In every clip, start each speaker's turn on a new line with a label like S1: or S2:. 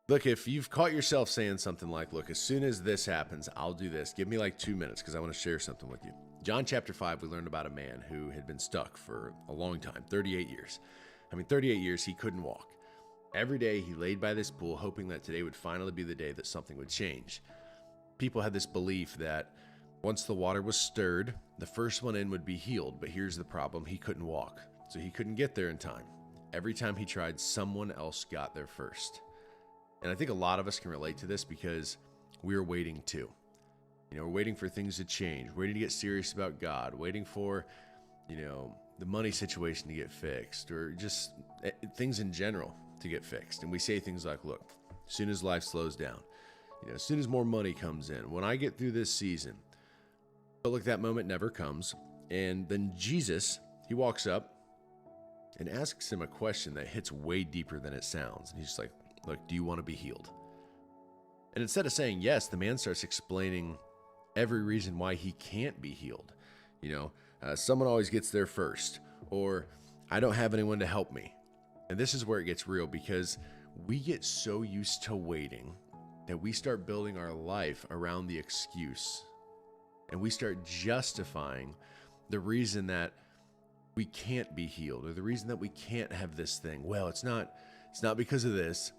S1: Look, if you've caught yourself saying something like, look, as soon as this happens, I'll do this. Give me like 2 minutes because I want to share something with you. John chapter 5, we learned about a man who had been stuck for a long time, 38 years. 38 years, he couldn't walk. Every day he laid by this pool, hoping that today would finally be the day that something would change. People had this belief that once the water was stirred, the first one in would be healed. But here's the problem: he couldn't walk, so he couldn't get there in time. Every time he tried, someone else got there first. And I think a lot of us can relate to this because we're waiting too. We're waiting for things to change, waiting to get serious about God, waiting for, the money situation to get fixed, or just things in general to get fixed. And we say things like, look, as soon as life slows down, as soon as more money comes in, when I get through this season. But look, that moment never comes. And then Jesus, he walks up and asks him a question that hits way deeper than it sounds. And he's just like, look, do you want to be healed? And instead of saying yes, the man starts explaining every reason why he can't be healed. Someone always gets there first, or I don't have anyone to help me. And this is where it gets real, because we get so used to waiting that we start building our life around the excuse, and we start justifying the reason that we can't be healed, or the reason that we can't have this thing. Well, it's not because of this,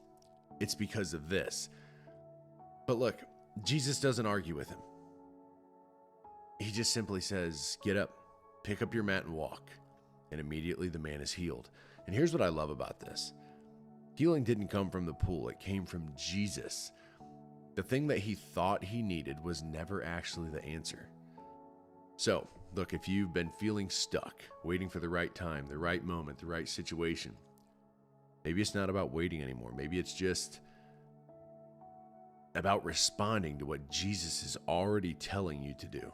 S1: it's because of this. But look, Jesus doesn't argue with him. He just simply says, get up, pick up your mat and walk. And immediately the man is healed. And here's what I love about this. Healing didn't come from the pool, it came from Jesus. The thing that he thought he needed was never actually the answer. So, look, if you've been feeling stuck, waiting for the right time, the right moment, the right situation, maybe it's not about waiting anymore. Maybe it's just about responding to what Jesus is already telling you to do.